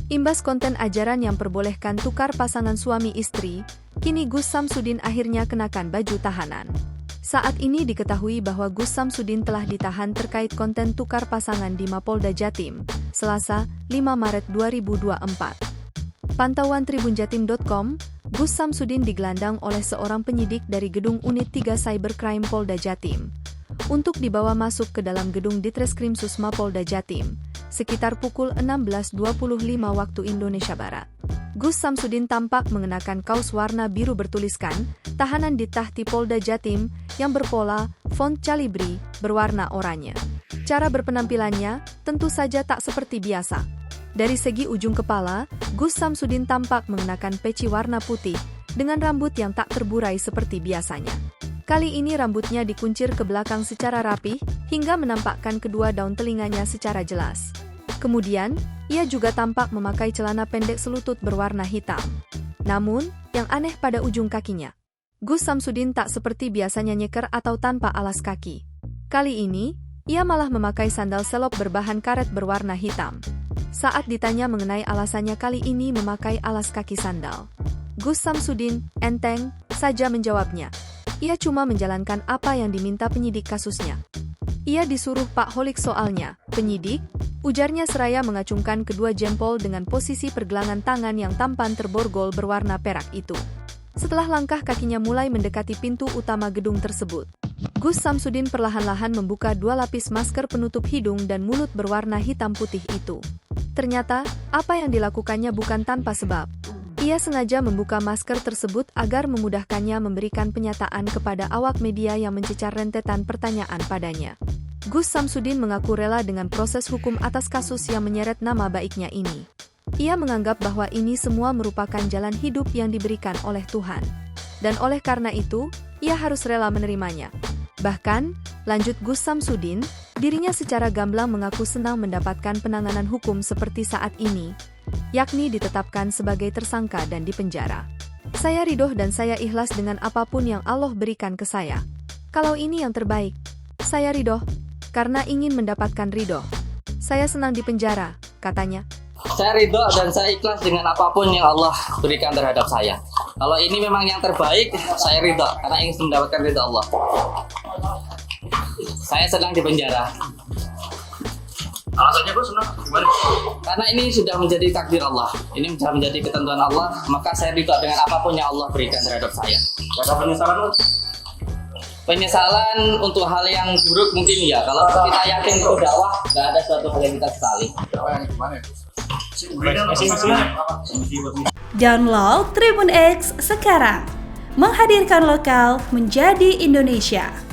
Imbas konten ajaran yang perbolehkan tukar pasangan suami istri, kini Gus Samsudin akhirnya kenakan baju tahanan. Saat ini diketahui bahwa Gus Samsudin telah ditahan terkait konten tukar pasangan di Mapolda Jatim, Selasa, 5 Maret 2024. Pantauan tribunjatim.com, Gus Samsudin digelandang oleh seorang penyidik dari Gedung Unit 3 Cybercrime Polda Jatim untuk dibawa masuk ke dalam gedung Ditreskrim Susma Polda Jatim, sekitar pukul 16.25 waktu Indonesia Barat. Gus Samsudin tampak mengenakan kaos warna biru bertuliskan, tahanan di Tahti Polda Jatim, yang berpola, font Calibri, berwarna oranye. Cara berpenampilannya, tentu saja tak seperti biasa. Dari segi ujung kepala, Gus Samsudin tampak mengenakan peci warna putih, dengan rambut yang tak terburai seperti biasanya. Kali ini rambutnya dikuncir ke belakang secara rapih, hingga menampakkan kedua daun telinganya secara jelas. Kemudian, ia juga tampak memakai celana pendek selutut berwarna hitam. Namun, yang aneh pada ujung kakinya, Gus Samsudin tak seperti biasanya nyeker atau tanpa alas kaki. Kali ini, ia malah memakai sandal selop berbahan karet berwarna hitam. Saat ditanya mengenai alasannya kali ini memakai alas kaki sandal, Gus Samsudin enteng saja menjawabnya. Ia cuma menjalankan apa yang diminta penyidik kasusnya. Ia disuruh Pak Holik soalnya, penyidik, ujarnya seraya mengacungkan kedua jempol dengan posisi pergelangan tangan yang tampan terborgol berwarna perak itu. Setelah langkah kakinya mulai mendekati pintu utama gedung tersebut, Gus Samsudin perlahan-lahan membuka 2 lapis masker penutup hidung dan mulut berwarna hitam putih itu. Ternyata, apa yang dilakukannya bukan tanpa sebab. Ia sengaja membuka masker tersebut agar memudahkannya memberikan penyataan kepada awak media yang mencecar rentetan pertanyaan padanya. Gus Samsudin mengaku rela dengan proses hukum atas kasus yang menyeret nama baiknya ini. Ia menganggap bahwa ini semua merupakan jalan hidup yang diberikan oleh Tuhan. Dan oleh karena itu, ia harus rela menerimanya. Bahkan, lanjut Gus Samsudin, dirinya secara gamblang mengaku senang mendapatkan penanganan hukum seperti saat ini, yakni ditetapkan sebagai tersangka dan dipenjara. Saya ridho dan saya ikhlas dengan apapun yang Allah berikan ke saya. Kalau ini yang terbaik, saya ridho, karena ingin mendapatkan ridho. Saya senang dipenjara, katanya. Saya ridho dan saya ikhlas dengan apapun yang Allah berikan terhadap saya. Kalau ini memang yang terbaik, saya ridho karena ingin mendapatkan ridho Allah. Saya senang dipenjara. Alasannya bro senang gimana? Karena ini sudah menjadi takdir Allah. Ini sudah menjadi ketentuan Allah, maka saya ridho dengan apapun yang Allah berikan terhadap saya. Gak ada penyesalan bro? Penyesalan untuk hal yang buruk mungkin ya. Kalau kita yakin itu dakwah, nggak ada suatu hal yang kita sesali. Dakwah yang gimana ya? Download Tribun X sekarang. Menghadirkan lokal menjadi Indonesia.